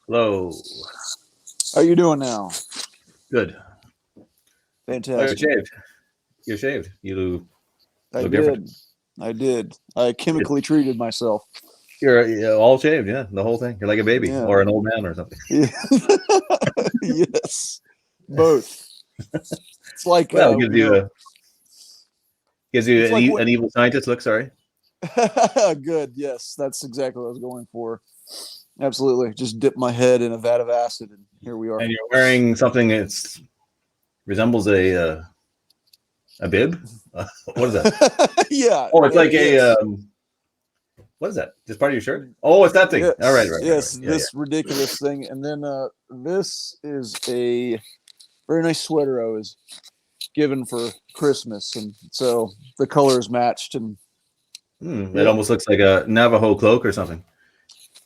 Hello. How you doing now? Good. Oh, you're Fantastic. shaved. You're shaved. You I look different. did. I did. I chemically treated myself. You're all shaved, yeah, the whole thing. You're like a baby Yeah. or an old man or something. Yeah. Yes. Both. It's like Well, it gives you it's like what an evil scientist look. Sorry. good. Yes, that's exactly what I was going for. Absolutely. Just dip my head in a vat of acid and here we are. And you're wearing something that resembles a bib. What is that? Yeah. Oh, it's like Yes. what is that? Just part of your shirt? Oh, it's that thing. All right, Yes. right. Yes. Yeah, yeah. This ridiculous thing. And then this is a very nice sweater I was given for Christmas, and so the colors matched. And It yeah, almost looks like a Navajo cloak or something.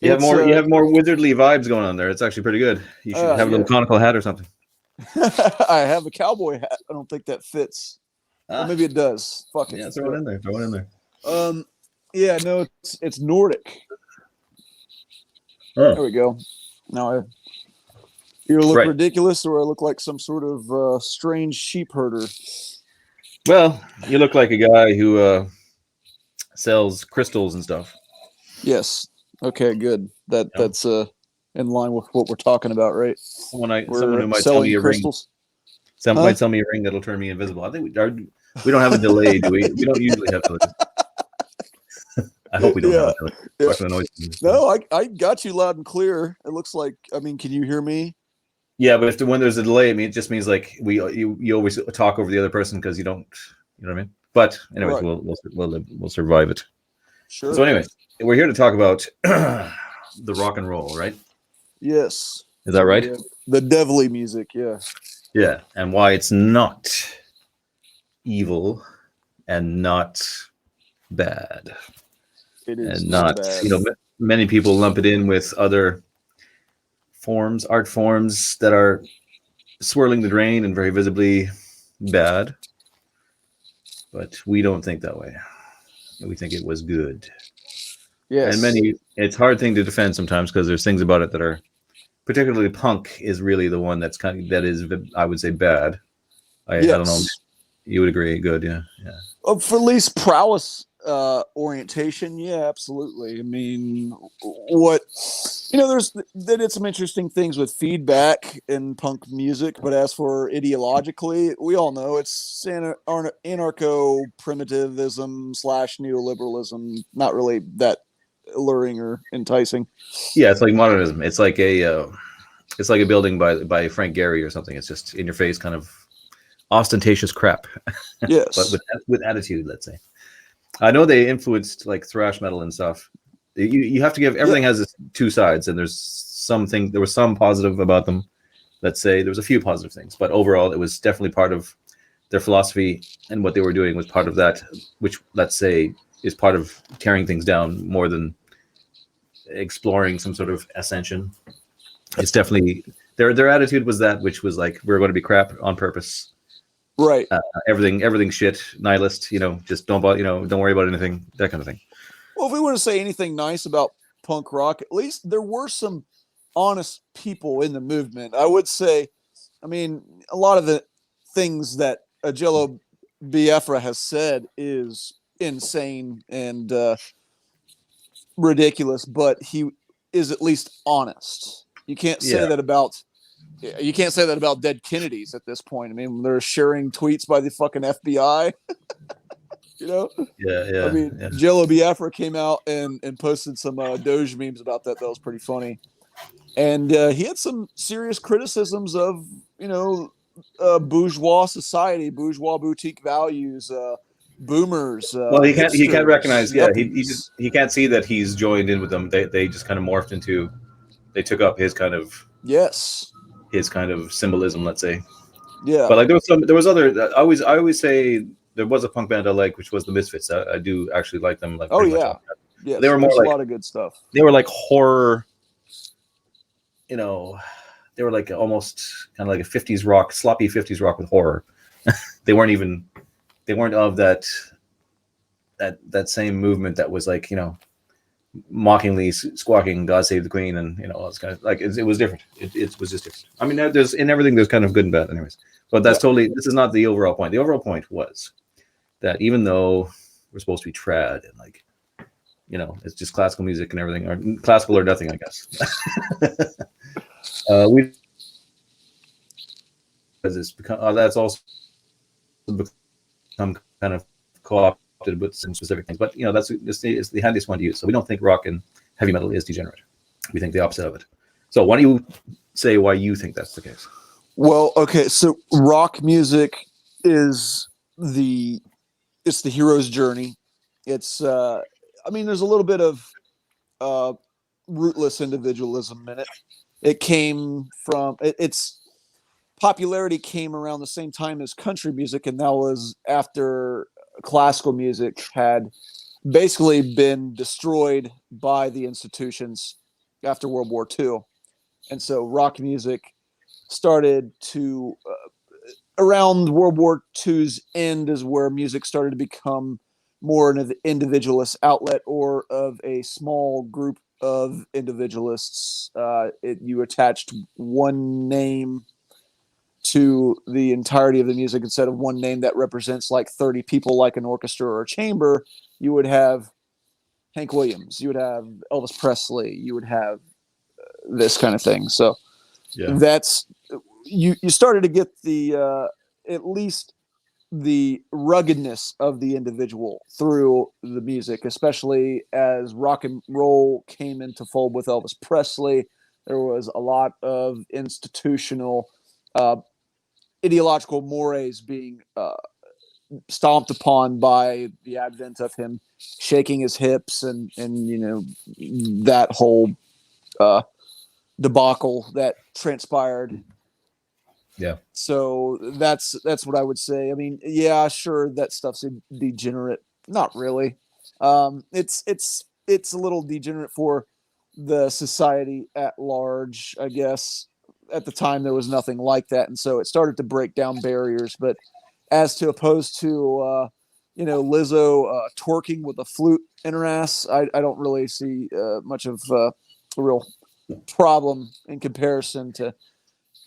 it's You have more wizardly vibes going on there. It's actually pretty good. You should have a little yeah. conical hat or something. I have a cowboy hat. I don't think that fits. Or Ah, maybe it does. Fuck it. yeah, throw it in there. Throw it in there. Um, yeah, no, it's Nordic. Oh, There we go. Now I either look right. ridiculous or I look like some sort of strange sheep herder. Well, you look like a guy who sells crystals and stuff. Yes. Okay, good. You know? That's in line with what we're talking about, right? Someone who We're might sell me selling a ring. crystals. Some Huh? might sell me a ring that'll turn me invisible. I think we don't have a delay, do we? We don't usually have delays. I hope we don't have Yeah. a delay. Yeah. Fucking annoys. No, I got you loud and clear. It looks like, I mean, can you hear me? Yeah, but when there's a delay, I mean, it just means like you always talk over the other person because you don't, you know what I mean? But anyways, Right. we'll survive it. Sure. So anyways, we're here to talk about the rock and roll, right? Yes. Is that right? The devilly music. Yeah. Yeah, and why it's not evil and not bad, It is and not not, bad. many people lump it in with other art forms that are swirling the drain and very visibly bad, but we don't think that way. We think it was good. And Yes. it's a hard thing to defend sometimes because there's things about it that are, particularly punk is really the one that is, I would say, bad. I don't know. Yes. You would agree? Good, yeah, yeah. For at least prowess orientation, yeah, absolutely. I mean, what there's they did some interesting things with feedback in punk music, but as for ideologically, we all know it's anarcho primitivism slash neoliberalism. Not really that alluring or enticing. Yeah, it's like modernism. It's like a building by Frank Gehry or something. It's just in your face, kind of ostentatious crap, but Yes. with attitude. Let's say. I know they influenced like thrash metal and stuff. You have to give Yeah. everything has two sides, and there was some positive about them. Let's say there was a few positive things, but overall, it was definitely part of their philosophy, and what they were doing was part of that, which let's say is part of tearing things down more than exploring some sort of ascension. It's definitely their attitude was that, which was like we're going to be crap on purpose. Right. Everything shit, nihilist. Just don't bother. Don't worry about anything. That kind of thing. Well, if we want to say anything nice about punk rock, at least there were some honest people in the movement. I would say, I mean, a lot of the things that Agello Biafra has said is insane and ridiculous, but he is at least honest. Yeah, You can't say that about dead Kennedys at this point. I mean, they're sharing tweets by the fucking FBI. You know, I mean, yeah. Jello Biafra came out and posted some Doge memes about that. That was pretty funny, and he had some serious criticisms of bourgeois society, bourgeois boutique values, boomers, Well, he can't hipsters, recognize. Yeah, he just yuppies. he can't see that he's joined in with them. They just kind of morphed into. They took up Yes, his kind of symbolism, let's say. yeah. But like there was other. I always say there was a punk band I like, which was the Misfits. I do actually like them, like Oh pretty much. yeah, They yes. were more There's a like lot of good stuff. horror. You know, they were like almost kind of like a '50s rock, sloppy '50s rock with horror. they weren't even. They weren't of that same movement that was like mockingly squawking "God Save the Queen" and all this kind of like it was different. It was just different. I mean, there's in everything there's kind of good and bad, anyways. But that's totally. This is not the overall point. The overall point was that even though we're supposed to be trad and like it's just classical music and everything, or classical or nothing, I guess. We it's become that's also become kind of co-opted with some specific things. But that's it's the handiest one to use. So we don't think rock and heavy metal is degenerate. We think the opposite of it. So why don't you say why you think that's the case? Well, okay, so rock music is the hero's journey. It's I mean, there's a little bit of rootless individualism in it. It came from its popularity came around the same time as country music, and that was after classical music had basically been destroyed by the institutions after World War II. And so rock music started to around World War II's end is where music started to become more an individualist outlet or of a small group of individualists. You attached one name to the entirety of the music instead of one name that represents like 30 people, like an orchestra or a chamber. You would have Hank Williams, you would have Elvis Presley, you would have this kind of thing. So that's you started to get the at least the ruggedness of the individual through the music, especially as rock and roll came into fold with Elvis Presley. There was a lot of institutional ideological mores being stomped upon by the advent of him shaking his hips and that whole debacle that transpired. Yeah. So that's what I would say. I mean, yeah, sure, that stuff's degenerate. Not really. It's a little degenerate for the society at large, I guess. At the time, there was nothing like that, and so it started to break down barriers. But as to opposed to Lizzo twerking with a flute in her ass, I don't really see much of a real problem in comparison to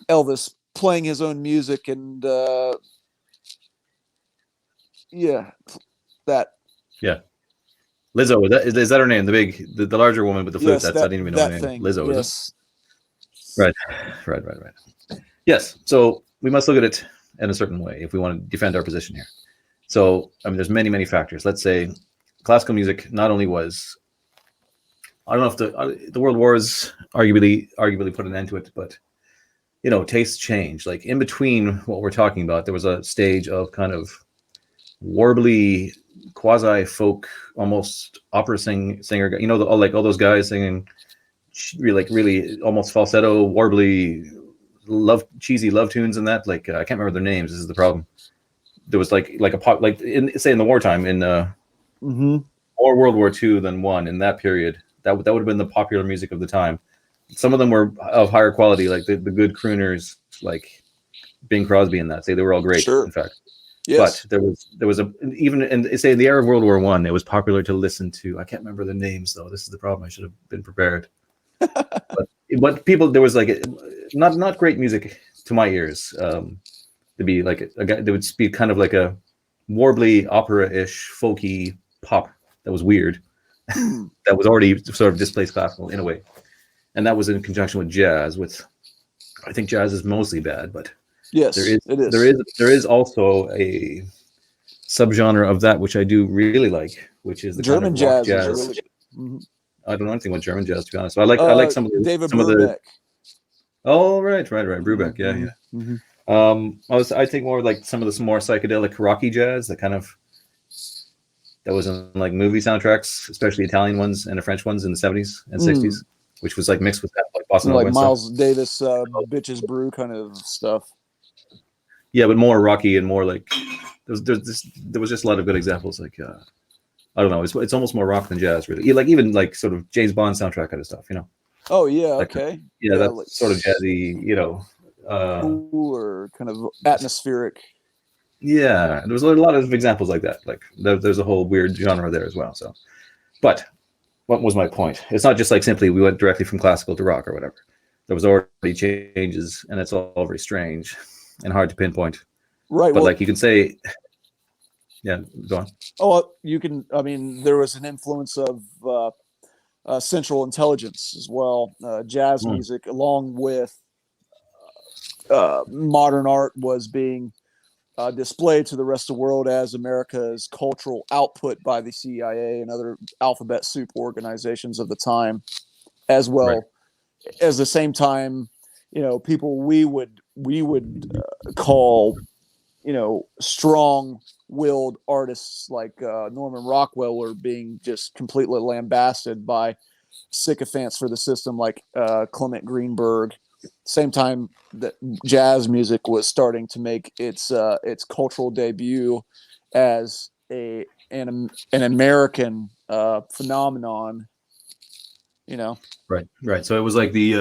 Elvis playing his own music and that. Yeah. Lizzo, is that her name? The larger woman with the flute. Yes, I didn't even know her name. thing. Lizzo, yes. Is it? Right. Yes. So we must look at it in a certain way if we want to defend our position here. So I mean, there's many factors. Let's say classical music not only was, I don't know if the World Wars arguably put an end to it, but tastes change. Like in between what we're talking about, there was a stage of kind of warbly, quasi folk, almost opera singer. All those guys singing really almost falsetto, warbly, cheesy love tunes and that. Like I can't remember their names. This is the problem. There was like a pop, like in the wartime in more World War II than one in that period. That would have been the popular music of the time. Some of them were of higher quality, like the good crooners, like Bing Crosby and that. Say they were all great, in fact. Yes. But there was even in say the era of World War I, it was popular to listen to. I can't remember the names though. This is the problem. I should have been prepared. but people, there was like not great music to my ears. To be like a guy, they would speak kind of like a warbly, opera-ish, folky pop that was weird, that was already sort of displaced classical in a way. And that was in conjunction with jazz. I think jazz is mostly bad, but yes, it is. There is also a subgenre of that which I do really like, which is the German kind of rock jazz. jazz. I don't know anything about German jazz, to be honest. But I like some of the David Brubeck. Oh right, Brubeck, yeah. I think more like some of the more psychedelic rocky jazz that was in like movie soundtracks, especially Italian ones and the French ones in the 70s and 60s, which was like mixed with that, like bossa nova, like Miles Davis, Bitches Brew kind of stuff. Yeah, but more rocky and more like there was just a lot of good examples. Like I don't know, it's almost more rock than jazz, really. Like even like sort of James Bond soundtrack kind of stuff, Oh yeah, okay. Yeah, that's like, sort of jazzy, cooler, kind of atmospheric. Yeah, there was a lot of examples like that. Like there's a whole weird genre there as well. So, but what was my point? It's not just like simply we went directly from classical to rock or whatever. There was already changes, and it's all very strange and hard to pinpoint. Right. But Well, like you can say, yeah, go on. you can. I mean, there was an influence of Central Intelligence as well. Jazz Mm, music, along with modern art, was being displayed to the rest of the world as America's cultural output by the CIA and other alphabet soup organizations of the time, as right. well as the same time, people we would call, strong-willed artists like Norman Rockwell were being just completely lambasted by sycophants for the system like Clement Greenberg. Same time that jazz music was starting to make its cultural debut as an American phenomenon. You know, Right, right. So it was like the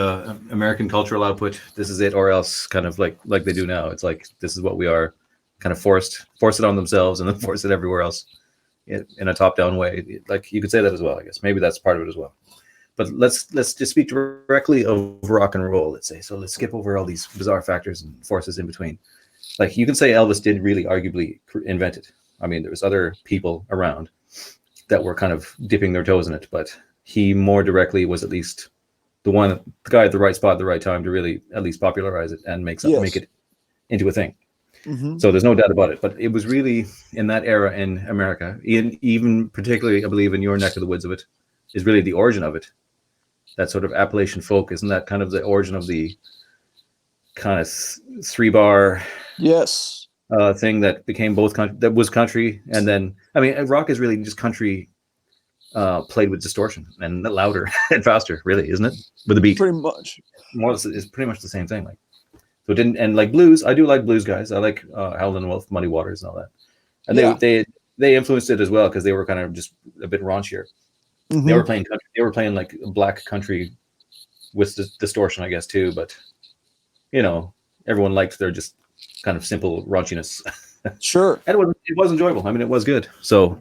American cultural output. This is it, or else, kind of like they do now. It's like this is what we are, kind of force it on themselves, and then force it everywhere else in a top down way. Like you could say that as well. I guess maybe that's part of it as well. But let's just speak directly of rock and roll. Let's say so. Let's skip over all these bizarre factors and forces in between. Like you can say Elvis did really arguably invent it. I mean, there was other people around that were kind of dipping their toes in it, but he more directly was at least the guy at the right spot at the right time to really at least popularize it and make yes. it into a thing. Mm-hmm. So there's no doubt about it. But it was really in that era in America, even particularly, I believe, in your neck of the woods of it, is really the origin of it. That sort of Appalachian folk, isn't that kind of the origin of the kind of 3 bar Yes. thing that became both country, that was country, and then I mean, rock is really just country played with distortion and louder and faster, really, isn't it? With a beat, Pretty much. more it's pretty much the same thing. Like so, it didn't and like blues. I do like blues guys. I like Howlin' Wolf, Muddy Waters, and all that. And Yeah. they influenced it as well because they were kind of just a bit raunchier. They Mm-hmm. were playing country. They were playing like black country with distortion, I guess, too. But everyone liked their just kind of simple raunchiness, Sure. and it was enjoyable. I mean, it was good. So,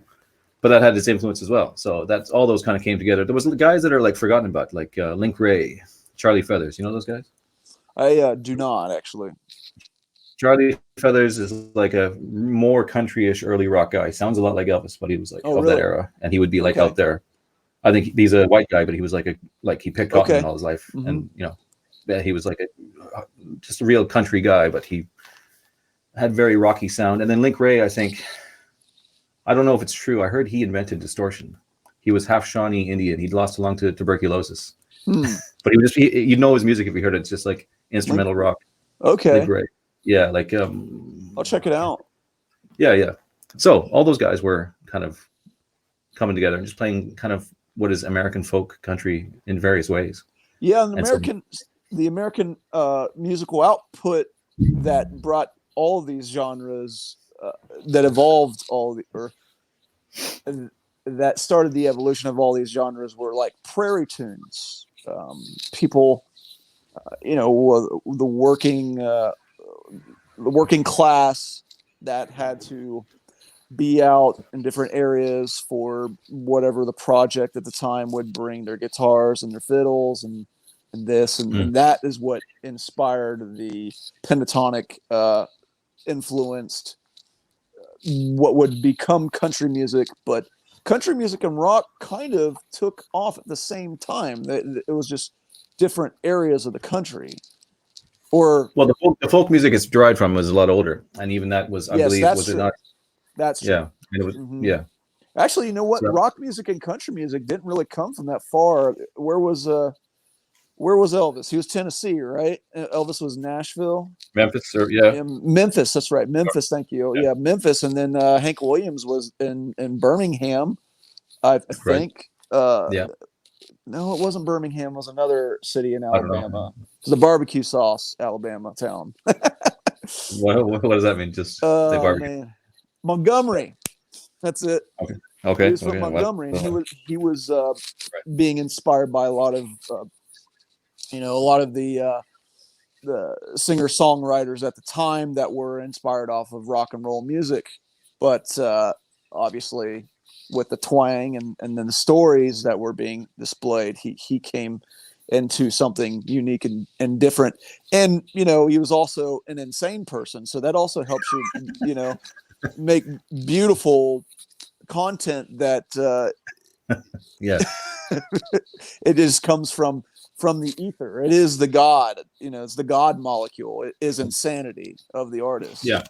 but that had its influence as well. So that's all those kind of came together. There was guys that are like forgotten about, like Link Ray, Charlie Feathers. You know those guys? I do not actually. Charlie Feathers is like a more country-ish early rock guy. Sounds a lot like Elvis, but he was like Oh, of that really? era, and he would be like Okay. out there. I think he's a white guy, but he was like he picked cotton Okay. all his life, Mm-hmm. and he was like just a real country guy, but he had very rocky sound. And then Link Ray, I think, I don't know if it's true. I heard he invented distortion. He was half Shawnee Indian. He'd lost along to tuberculosis, Hmm. but you'd know his music if you heard it. It's just like Link. instrumental rock. Link Okay. Ray, yeah, like I'll check it out. yeah. So all those guys were kind of coming together and just playing kind of what is American folk country in various ways. Yeah, And so, the American musical output that brought all of these genres that evolved that started the evolution of all these genres were like prairie tunes. People, the working class that had to be out in different areas for whatever the project at the time would bring their guitars and their fiddles and this and that is what inspired the pentatonic influenced what would become country music. But country music and rock kind of took off at the same time. It was just different areas of the country. Or well, the folk music it's derived from was a lot older, and even that was, I yes, believe, that's was it true. not? That's Yeah, true. and it was, Mm-hmm. yeah. Actually, you know what? So Rock music and country music didn't really come from that far. Where was Elvis? He was Tennessee, right? Elvis was Nashville. Memphis, or yeah, Memphis. That's right. Memphis. Thank you. yeah, Yeah, Memphis, and then Hank Williams was in Birmingham, I right, think. yeah. No, it wasn't Birmingham. It was another city in I don't know. Alabama. It was a barbecue sauce, Alabama town. What does that mean? Just say Oh barbecue. man, Montgomery. That's it. Okay, He okay, was from okay. Well, Montgomery, and he was right. being inspired by a lot of the singer songwriters at the time that were inspired off of rock and roll music. But obviously, with the twang and then the stories that were being displayed. He came into something unique and different. And, you know, he was also an insane person. So that also helps you, you know, make beautiful content that Yeah. it just comes from the ether. It is the God, you know, it's the God molecule. It is insanity of the artist. Yeah.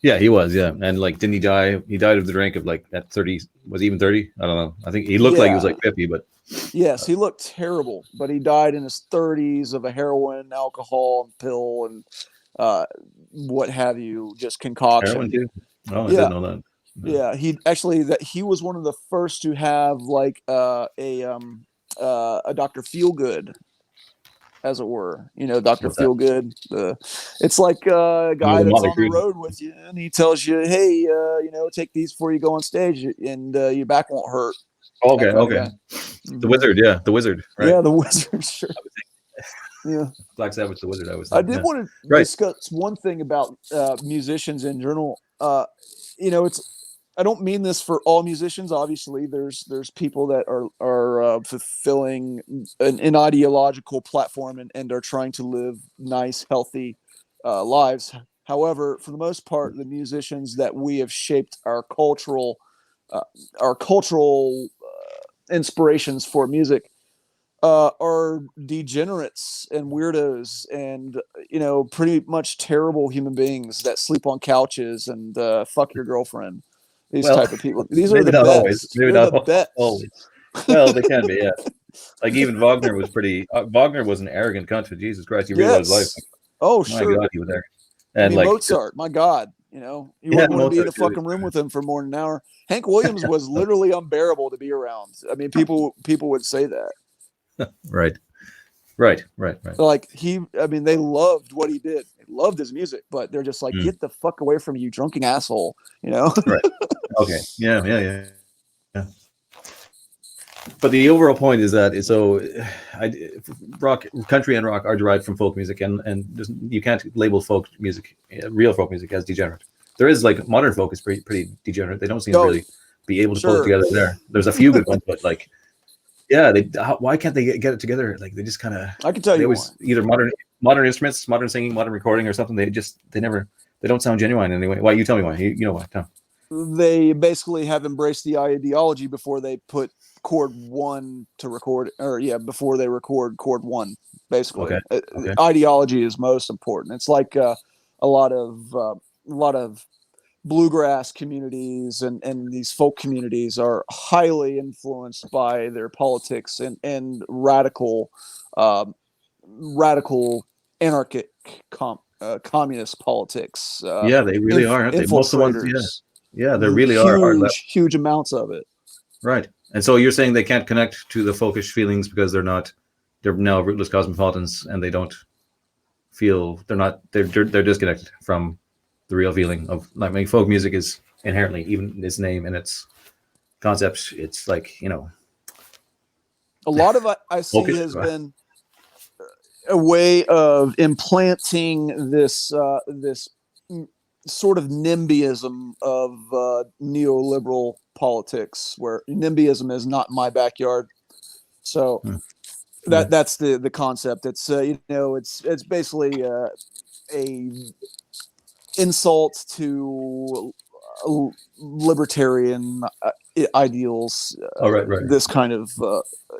Yeah, he was. Yeah. And like, didn't he die? He died of the drink of like at 30. Was he even 30? I don't know. I think he looked like he was Yeah. like 50, but Yes, he looked terrible, but he died in his 30s of a heroin, alcohol, and pill, and uh, what have you, just heroin concoction. too. Oh, I Yeah, didn't know that. No. yeah. He was one of the first to have like a Dr. Feelgood, as it were. You know, Dr. What's that? Feelgood. It's like a He was guy a that's Motley on the Crue. road with you, and he tells you, "Hey, you know, take these before you go on stage, and your back won't hurt." Oh, That okay, kind of okay. guy. The Mhm. Wizard, yeah, the Wizard, right? Yeah, the wizard. Sure. I was Yeah. Black Sabbath, the Wizard. I was I thinking, did yeah, want to right. discuss one thing about musicians in general. You know, it's I don't mean this for all musicians. Obviously, there's people that are fulfilling an ideological platform and are trying to live nice, healthy lives. However, for the most part, the musicians that we have shaped uh, our cultural inspirations for music are degenerates and weirdos and you know pretty much terrible human beings that sleep on couches and fuck your girlfriend. These Well, type of people, these are maybe the not always. best. Maybe They're not the best. always. Well, they can be, yeah. Like even Wagner was pretty. Wagner was an arrogant cunt. Jesus Christ, he realized his life. Yes. Oh My sure. God, he was there. I And mean like, Mozart, my god, you know, you yeah, wouldn't want to be in Mozart a too. fucking room with him for more than an hour. Hank Williams was literally unbearable to be around. I mean, people would say that. Right, right, right, right. Like I mean, they loved what he did. They loved his music, but they're just like, Mm, get the fuck away from me, you drunken asshole. You know? right. Okay. Yeah, yeah, yeah. Yeah. But the overall point is that I, rock, country, and rock are derived from folk music, and you can't label folk music, real folk music, as degenerate. There is like modern folk is pretty degenerate. They don't seem to Oh, really be able to pull it sure. together. There's a few good ones, but like, yeah, why can't they get it together? Like they just kind of I can tell they you why. always either modern instruments, modern singing, modern recording, or something. They don't sound genuine anyway. Why? You tell me why. You know why? Tell. They basically have embraced the ideology before they put chord one to record, or yeah, before they record chord one. Basically, Okay. Okay. ideology is most important. It's like a lot of bluegrass communities and these folk communities are highly influenced by their politics and um, radical anarchic communist politics, Yeah, they really are, aren't they? Most of the ones, yeah, infiltrators, yeah, they really are left. huge amounts of it. Right. And so you're saying they can't connect to the folkish feelings because they're now rootless cosmopolitans, and they don't feel they're disconnected from the real feeling of like, I mean, folk music is inherently, even its name and its concepts, it's like, A lot of I see folkish. has been a way of implanting this sort of NIMBYism of neoliberal politics, where NIMBYism is not my backyard. So Hmm. Yeah. that's the concept. It's you know, it's basically a insult to libertarian ideals. Oh, right. This kind of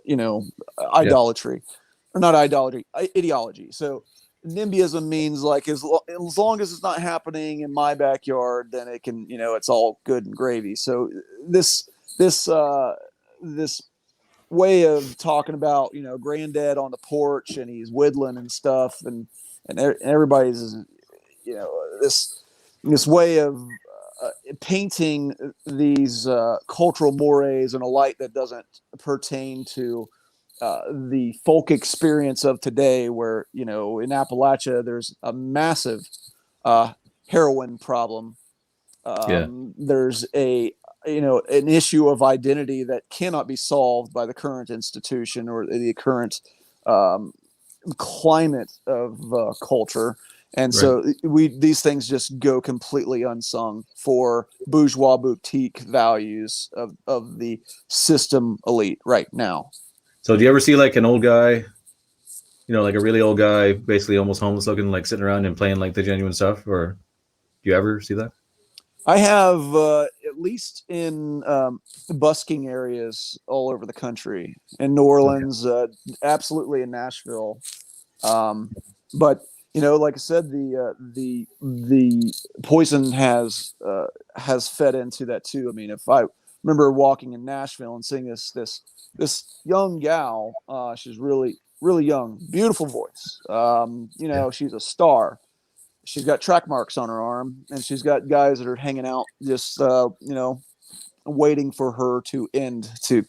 you know, Yeah. idolatry, or not idolatry, ideology. So NIMBYism means like as long as it's not happening in my backyard, then it can, you know, it's all good and gravy. So this this way of talking about, you know, granddad on the porch and he's whittling and stuff, and everybody's, you know, this way of painting these cultural mores in a light that doesn't pertain to the folk experience of today, where, you know, in Appalachia there's a massive uh, heroin problem. Yeah. There's a, you know, an issue of identity that cannot be solved by the current institution or the current um, climate of culture. And Right. so these things just go completely unsung for bourgeois boutique values of the system elite right now. So do you ever see like an old guy, like a really old guy, basically almost homeless looking, like sitting around and playing like the genuine stuff? Or do you ever see that? I have at least in busking areas all over the country, in New Okay. Orleans, absolutely in Nashville. But like I said, the poison has fed into that too. I mean, if I remember walking in Nashville and seeing this young gal, she's really young, beautiful voice. Yeah. She's a star. She's got track marks on her arm, and she's got guys that are hanging out just waiting for her to end to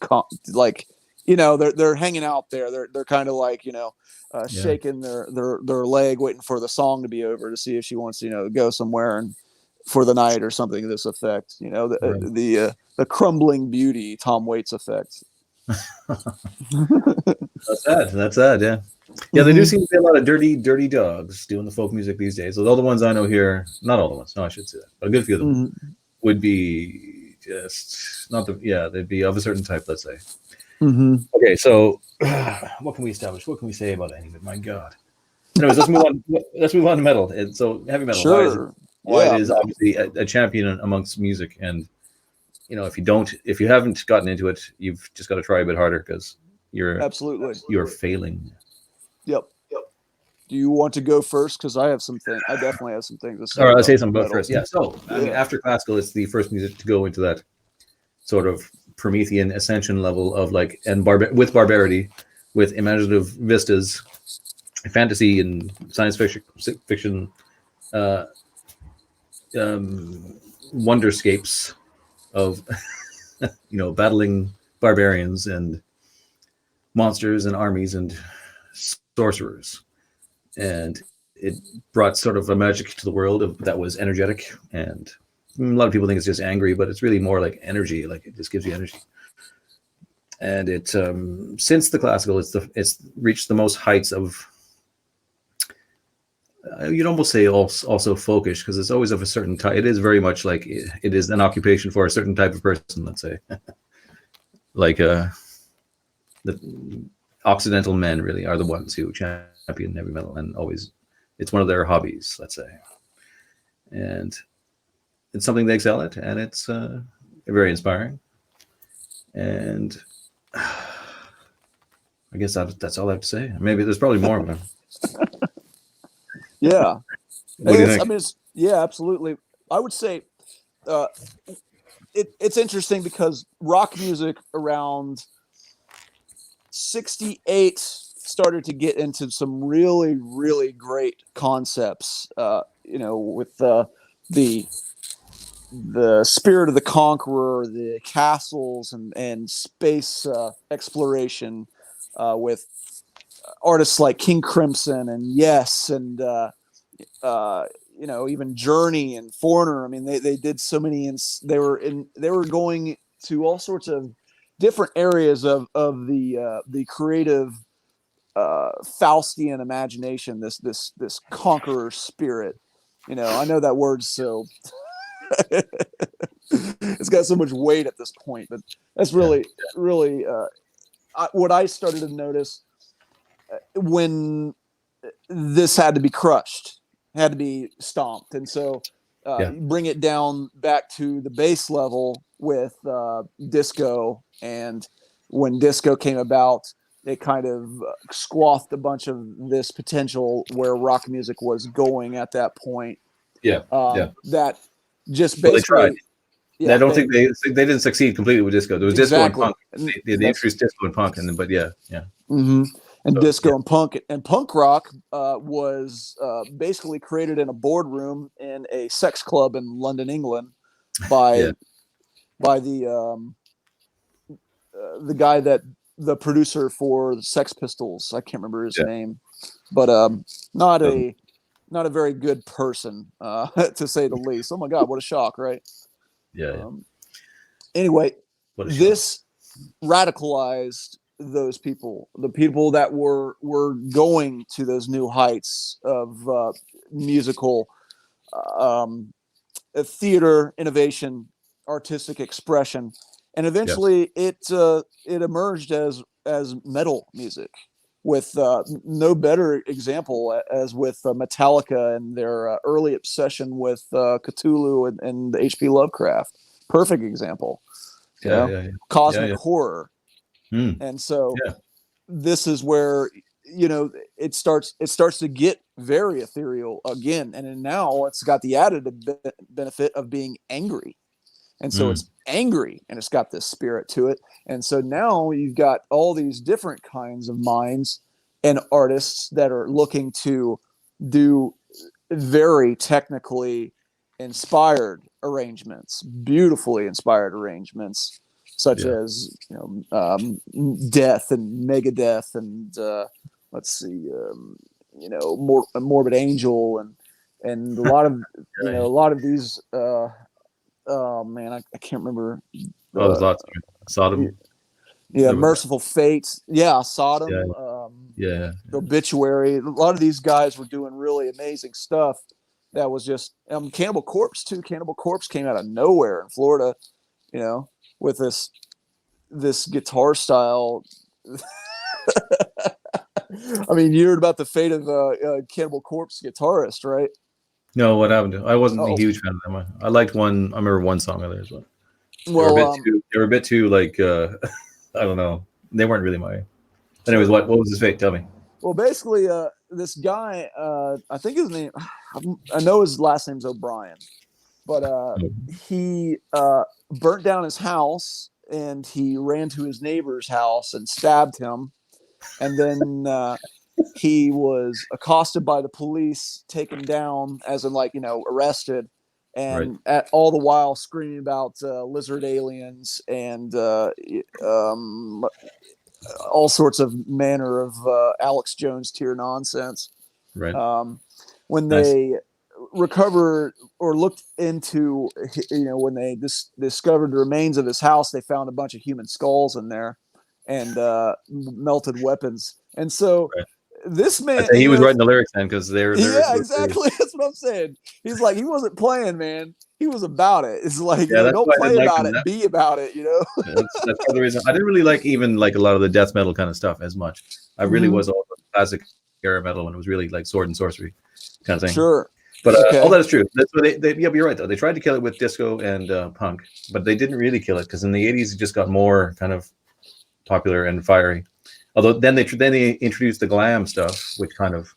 like they're hanging out there. They're kind of like Yeah. shaking their leg, waiting for the song to be over to see if she wants to go somewhere and for the night or something to this effect. Right. The crumbling beauty Tom Waits effect. That's sad. That's sad. Yeah. Yeah, there do seem to be a lot of dirty dogs doing the folk music these days. All the ones I know here, not all the ones, no, I should say that, but a good few of them Mm-hmm. would be just not they'd be of a certain type, let's say. Mm-hmm. Okay, so what can we establish? What can we say about any of it? My God. Anyways, let's move on. Let's move on to metal. And so heavy metal, Sure. why it Yeah. is obviously a champion amongst music. And if you haven't gotten into it, you've just got to try a bit harder because Absolutely. you're failing. Yep. Do you want to go first? Because I definitely have some things to say. All right, I'll say about something about metal. first. Yeah. So I mean, after classical, it's the first music to go into that sort of Promethean ascension level of like with barbarity, with imaginative vistas, fantasy and science fiction wonderscapes of battling barbarians and monsters and armies and sorcerers, and it brought sort of a magic to the world that was energetic. And a lot of people think it's just angry, but it's really more like energy. Like it just gives you energy. And it since the classical, it's reached the most heights of. You'd almost say also folkish because it's always of a certain type. It is very much like it is an occupation for a certain type of person. Let's say, like the Occidental men really are the ones who champion heavy metal, and always it's one of their hobbies. Let's say, and it's something they excel at, and it's very inspiring. And I guess that's all I have to say. Maybe there's probably more, but Yeah. what do you think? Yeah, absolutely. I would say it's interesting because rock music around 68 started to get into some really, really great concepts, with the spirit of the conqueror, the castles and space exploration, with artists like King Crimson and Yes, and even Journey and Foreigner. I mean, they did so many, they were going to all sorts of different areas of the creative Faustian imagination. This conqueror spirit. I know that word's so it's got so much weight at this point, but that's really what I started to notice when this had to be crushed, had to be stomped. And so bring it down back to the base level with disco. And when disco came about, it kind of squathed a bunch of this potential where rock music was going at that point. That just Well, they tried. basically, I don't think they didn't succeed completely with disco. There was disco and exactly. punk. They introduced disco and punk, yeah. Mm-hmm. And So, disco and punk rock was basically created in a boardroom in a sex club in London, England, by the guy the producer for the Sex Pistols. I can't remember his name, but not a very good person, to say the least. Oh my God, what a shock, right? Yeah. Anyway, What a shock. this radicalized those people, the people that were going to those new heights of musical um, theater innovation, artistic expression, and Yes. eventually it emerged as metal music. With no better example as with Metallica and their early obsession with Cthulhu and H.P. Lovecraft. Perfect example, you Yeah, know, yeah, yeah, yeah, cosmic yeah. horror. Mm, And so yeah, this is where, you know, it starts to get very ethereal again, and then now it's got the added benefit of being angry, and so mm, it's angry and it's got this spirit to it. And so now you've got all these different kinds of minds and artists that are looking to do very technically inspired arrangements, beautifully inspired arrangements, such yeah. as, Death and Megadeth and let's see, Morbid Angel and a lot of Yeah. a lot of these. Oh man, I can't remember Oh, there's the lots of it. Sodom. yeah, There were, Merciful Fate, yeah, yeah, Sodom, yeah, Obituary. A lot of these guys were doing really amazing stuff. That was just Cannibal Corpse too. Cannibal Corpse came out of nowhere in Florida, you know, with this guitar style. I mean, you heard about the fate of Cannibal Corpse guitarist, right? No, what happened? I wasn't a Oh, huge fan of them. I liked one. I remember one song of theirs, but they were a well, bit too. They were a bit too like. I don't know. They weren't really my. Anyways, sure. what was his fate? Tell me. Well, basically, this guy, I think his name, I know his last name's O'Brien, but he burnt down his house and he ran to his neighbor's house and stabbed him. And then he was accosted by the police, taken down, as in, like, arrested. Right. And at all the while screaming about lizard aliens and all sorts of manner of Alex Jones tier nonsense. Right. Um, when Nice. they recovered or looked into, when they discovered the remains of his house, they found a bunch of human skulls in there and melted weapons. And so Right. this I'd man, say he was writing the lyrics then because their lyrics yeah, were very. exactly. That's what I'm saying. He's like, he wasn't playing, man. He was about it. It's like, Yeah, that's don't why I play didn't like about them. it, be about it, That's part of the reason I didn't really like even like a lot of the death metal kind of stuff as much. I really Mhm. was all the classic era metal when it was really like sword and sorcery kind of thing. Sure. But all Okay. that is true. That's what yeah, but you're right though. They tried to kill it with disco and punk, but they didn't really kill it because in the '80s it just got more kind of popular and fiery. Although then they introduced the glam stuff, which kind of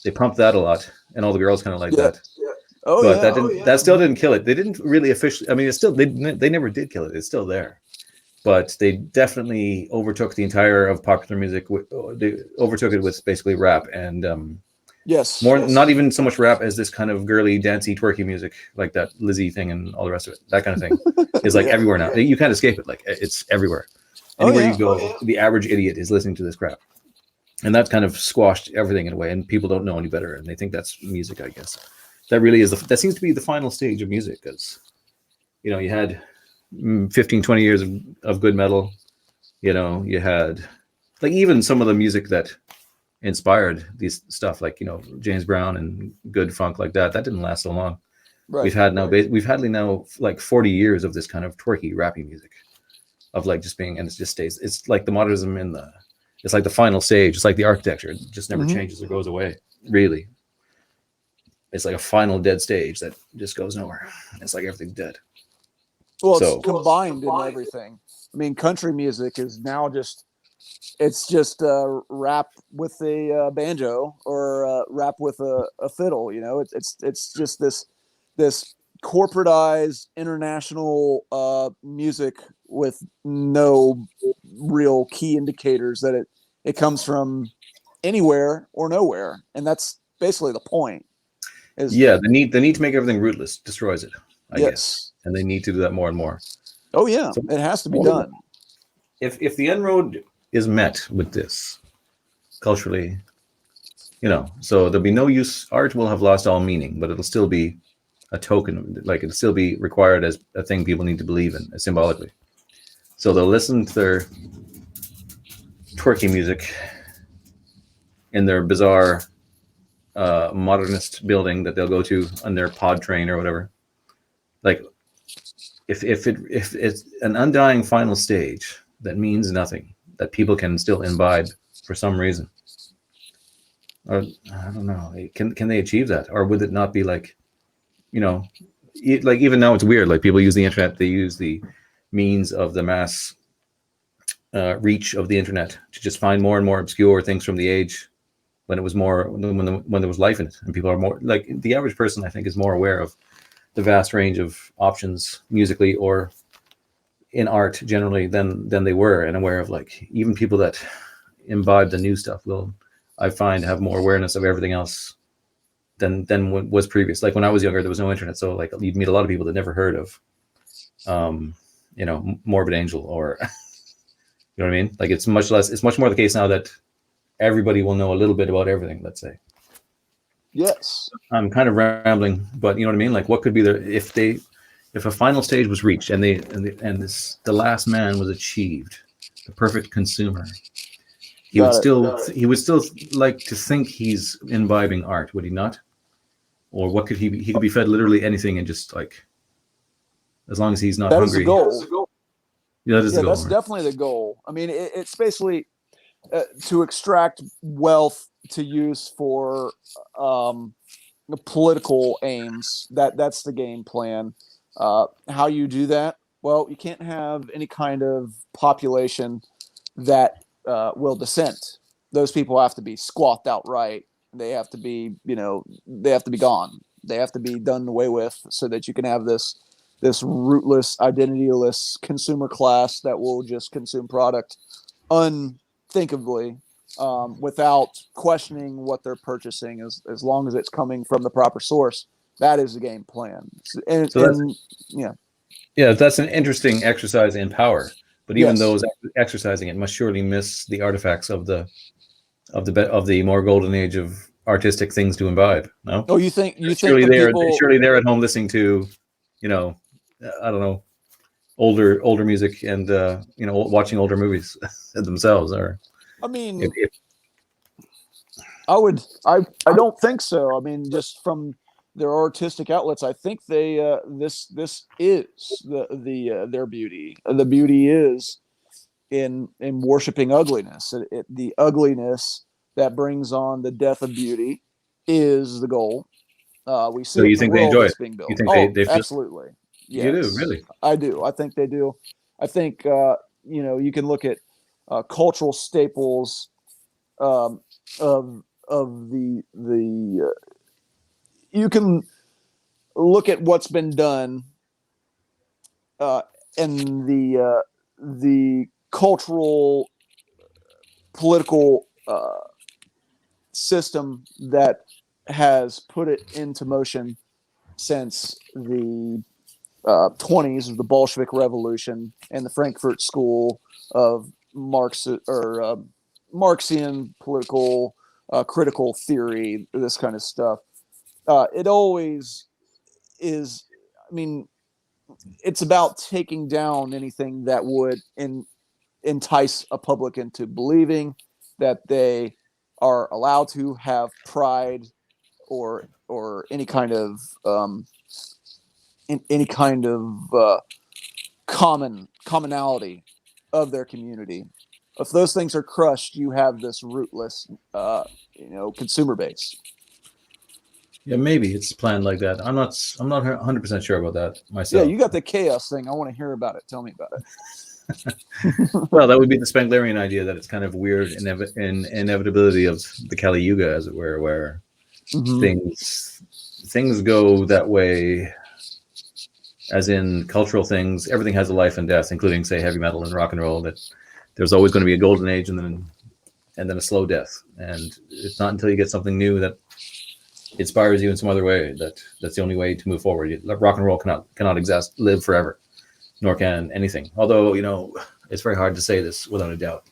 they pumped that a lot, and all the girls kind of like Yeah. that. Oh But that yeah. didn't that still didn't kill it. They didn't really officially. I mean, it's still they never did kill it. It's still there, but they definitely overtook the entire of popular music. They overtook it with basically rap and Yes. more, not even so much rap as this kind of girly, dancey, twerky music, like that Lizzie thing and all the rest of it. That kind of thing is like Yeah. everywhere now. You can't escape it. Like it's everywhere. Oh Anywhere you yeah. go, the average idiot is listening to this crap, and that kind of squashed everything in a way. And people don't know any better, and they think that's music. I guess that really is that seems to be the final stage of music, because you had 15, 20 years of good metal. You had like even some of the music that inspired these stuff, like James Brown and good funk like that. That didn't last so long. Right. We've had now like 40 years of this kind of twerky, rappy music, of like just being, and it just stays. It's like the modernism it's like the final stage. It's like the architecture. It just never Mm-hmm. changes or goes away. Really, it's like a final dead stage that just goes nowhere. It's like everything's dead. Well, it's So combined in everything. I mean, country music is now just rap with a banjo or rap with a fiddle. It's just this corporatized international music with no real key indicators that it comes from anywhere or nowhere, and that's basically the point. Is yeah, the need to make everything rootless destroys it, I guess, yes. and they need to do that more and more. Oh yeah, So it has to be done. if the end road is met with this culturally, so there'll be no use. Art will have lost all meaning, but it'll still be a token, like it'll still be required as a thing people need to believe in symbolically. So they'll listen to twerky music in their bizarre modernist building that they'll go to on their pod train or whatever. Like, if it's an undying final stage that means nothing, that people can still imbibe for some reason, or I don't know, can they achieve that, or would it not be like, like even now it's weird. Like people use the internet, they use the means of the mass reach of the internet to just find more and more obscure things from the age when it was more when there was life in it, and people are more like the average person. I think is more aware of the vast range of options musically or in art generally than they were, and aware of like even people that imbibe the new stuff will, I find, have more awareness of everything else than was previous. Like when I was younger, there was no internet, so like you'd meet a lot of people that never heard of Morbid Angel or you know what I mean? Like it's much more the case now that everybody will know a little bit about everything, let's say. Yes. I'm kind of rambling, but you know what I mean? Like what could be if a final stage was reached and the last man was achieved, the perfect consumer, he would still like to think he's imbibing art, would he not? Or what could he could be fed literally anything and just like, as long as he's not hungry. That is the goal. Yeah, that is the goal. That's definitely the goal. I mean, it's basically to extract wealth to use for political aims. That's the game plan. How you do that? Well, you can't have any kind of population that will dissent. Those people have to be squathed outright. They have to be, they have to be gone. They have to be done away with, so that you can have this rootless, identityless consumer class that will just consume product unthinkably, without questioning what they're purchasing, as long as it's coming from the proper source. That is the game plan. Yeah, that's an interesting exercise in power. But even those exercising it must surely miss the artifacts of the more golden age of artistic things to imbibe. No? Oh, you think surely they're at home listening to, I don't know, older music and watching older movies themselves. Or I mean, I don't think so. I mean, just from their artistic outlets, I think they this is their beauty. The beauty is in worshiping ugliness. The ugliness that brings on the death of beauty is the goal. We see. So you think they enjoy it? Being built. You think they feel absolutely? Yes. You do, really? I do. I think they do. I think you can look at cultural staples of the you can look at what's been done in the cultural political system that has put it into motion since the 20s of the Bolshevik Revolution and the Frankfurt School of Marxian political critical theory, this kind of stuff. It always is. I mean, it's about taking down anything that would entice a public into believing that they are allowed to have pride or any kind of commonality of their community. If those things are crushed, you have this rootless, consumer base. Yeah, maybe it's planned like that. I'm not 100% sure about that myself. Yeah, you got the chaos thing. I want to hear about it. Tell me about it. Well, that would be the Spenglerian idea that it's kind of weird inevitability of the Kali Yuga, as it were, where things go that way. As in cultural things, everything has a life and death, including, say, heavy metal and rock and roll. That there's always going to be a golden age and then a slow death. And it's not until you get something new that inspires you in some other way that's the only way to move forward. Rock and roll cannot live forever, nor can anything. Although it's very hard to say this without a doubt.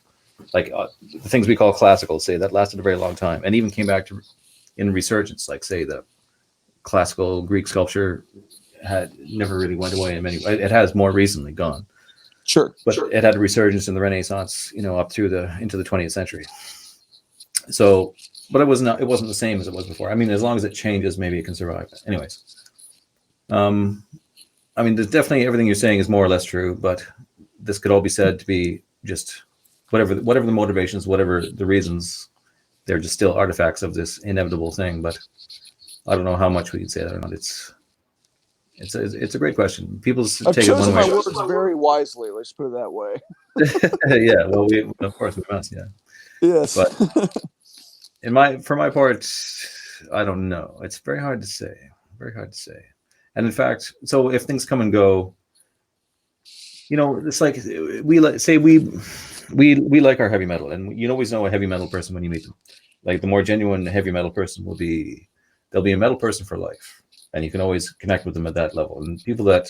Like the things we call classical, say, that lasted a very long time and even came back in resurgence. Like, say, the classical Greek sculpture had never really went away in many ways. It has more recently gone. Sure. but it had a resurgence in the Renaissance, up through into the 20th century. So, but it wasn't the same as it was before. I mean, as long as it changes, maybe it can survive. Anyways, I mean, there's definitely everything you're saying is more or less true, but this could all be said to be just whatever the motivations, whatever the reasons, they're just still artifacts of this inevitable thing. But I don't know how much we can say that or not. It's a great question. People I've take it one chosen way. my words very wisely. Let's put it that way. Yeah, well, of course we must. Yeah, Yes. but for my part, I don't know. It's very hard to say. Very hard to say. And in fact, so if things come and go, it's like we like our heavy metal, and you always know a heavy metal person when you meet them. Like the more genuine heavy metal person they'll be a metal person for life, and you can always connect with them at that level. And people that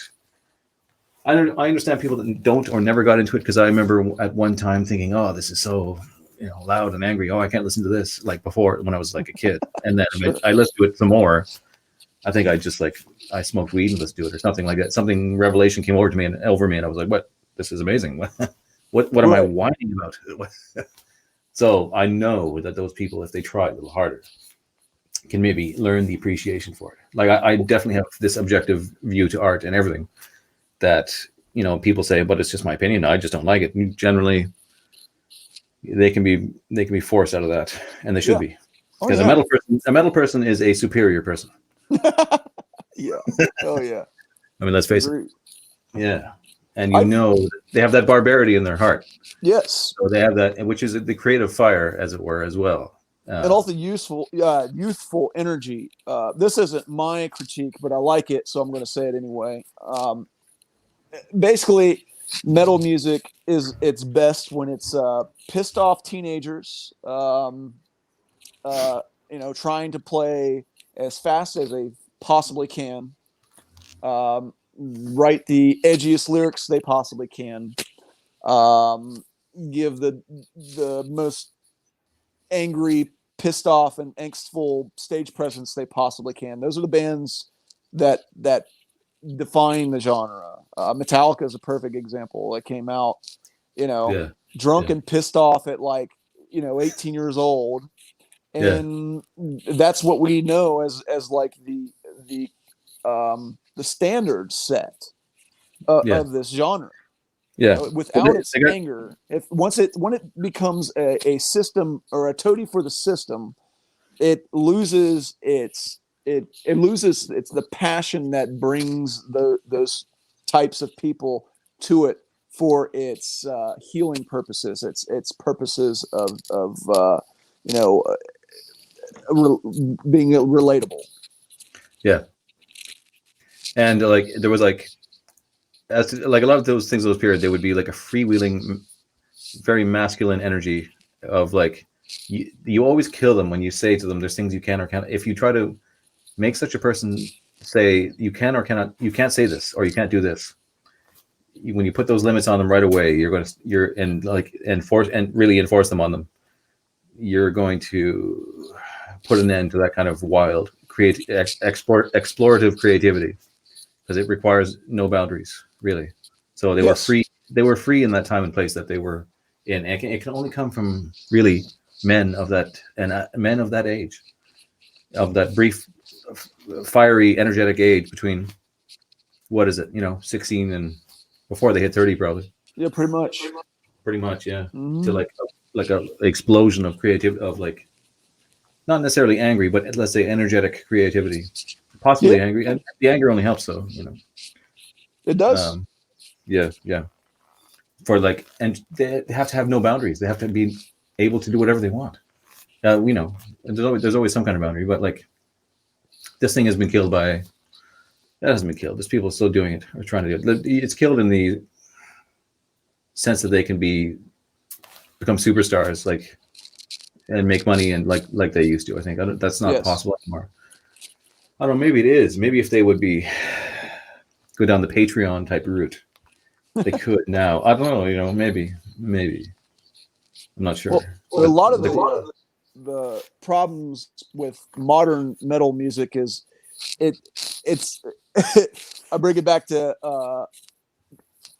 I understand people that don't or never got into it, because I remember at one time thinking, oh, this is so loud and angry. Oh, I can't listen to this, like before when I was like a kid, and then Sure. I listened to it some more. I think I smoked weed and listened to it or something like that. Something revelation came over me, and I was like, "What? This is amazing! What am I whining about?" So I know that those people, if they try a little harder, can maybe learn the appreciation for it. Like I definitely have this objective view to art and everything that people say, but it's just my opinion. I just don't like it. And generally, they can be forced out of that, and they should be, because a metal person is a superior person. Yeah. Oh yeah. I mean, let's face it. Yeah. And they have that barbarity in their heart. Yes. So they have that, which is the creative fire, as it were, as well. And also youthful energy. This isn't my critique, but I like it, so I'm going to say it anyway. Basically, metal music is its best when it's pissed off teenagers, trying to play as fast as they possibly can, write the edgiest lyrics they possibly can, give the most angry, pissed off, and angstful stage presence they possibly can. Those are the bands that define the genre. Metallica is a perfect example. It came out, drunk and pissed off at 18 years old, and that's what we know as like the standard set of this genre. Yeah. Without its anger, when it becomes a system or a toady for the system, it loses the passion that brings those types of people to it for its healing purposes, its purposes of being relatable. Yeah. And there was as a lot of those things, those periods, they would be like a freewheeling, very masculine energy of you always kill them when you say to them there's things you can or can't. If you try to make such a person say you can or cannot, you can't say this or you can't do this, when you put those limits on them right away, really enforce them on them, you're going to put an end to that kind of wild explorative creativity, because it requires no boundaries, really. So they were free in that time and place that they were in. It can only come from really men of that age, of that brief, fiery, energetic age between 16 and before they hit 30, probably. Yeah, pretty much, yeah. Mm-hmm. To like a explosion of creativity, of not necessarily angry, but let's say energetic creativity, possibly angry, and the anger only helps, though. It does. Yeah. And they have to have no boundaries. They have to be able to do whatever they want. There's always some kind of boundary, but this thing has been killed by. That hasn't been killed. There's people still doing it or trying to do it. It's killed in the sense that they can become superstars, and make money and like they used to. I think that's not possible anymore. I don't know. Maybe it is. Maybe if they would go down the Patreon type route, they could now. I don't know. Maybe. I'm not sure. Well, a lot of the problems with modern metal music is it's I bring it back to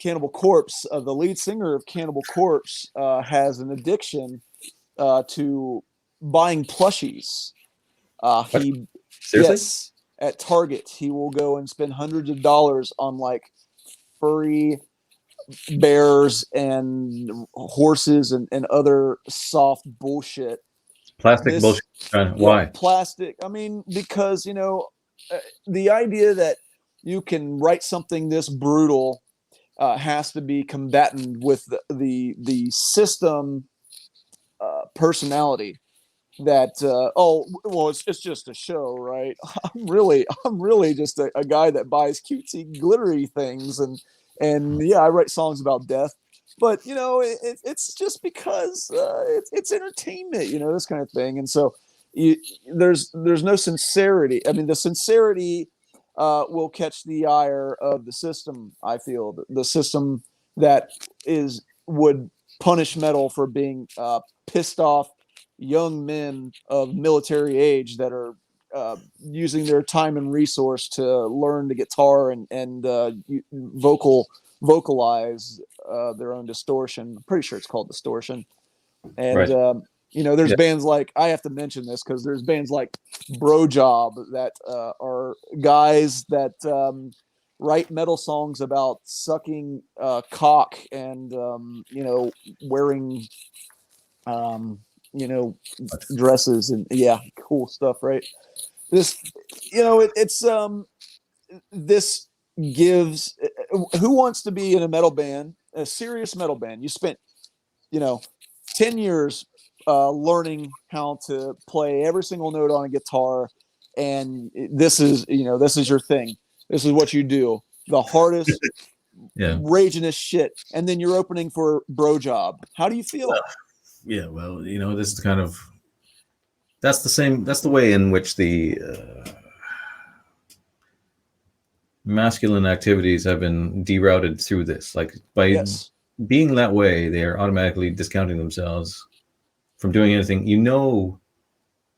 Cannibal Corpse, the lead singer of Cannibal Corpse, has an addiction to buying plushies. What? He Seriously? Yes, at Target, he will go and spend hundreds of dollars on like furry bears and horses and other soft bullshit. Plastic This, bullshit. Why? plastic. I mean, because the idea that you can write something this brutal has to be combatant with the system personality that it's just a show, right? I'm really just a guy that buys cutesy glittery things, and yeah, I write songs about death, but it's just because it's entertainment, this kind of thing. And so you, there's no sincerity. I mean, the sincerity will catch the ire of the system. I feel the system that would punish metal for being pissed off young men of military age that are using their time and resource to learn the guitar and vocalize their own distortion. I'm pretty sure it's called distortion. And Right. there's bands like, I have to mention this because there's bands like Bro Job that are guys that write metal songs about sucking cock and wearing dresses and cool stuff, right? This this gives, who wants to be in a metal band, a serious metal band? You spent 10 years learning how to play every single note on a guitar, and this is your thing. This is what you do, the hardest ragingest shit, and then you're opening for Bro Job. How do you feel? Yeah, well, this is kind of, that's the way in which the masculine activities have been derouted through this. Like, by being that way, they are automatically discounting themselves from doing anything. The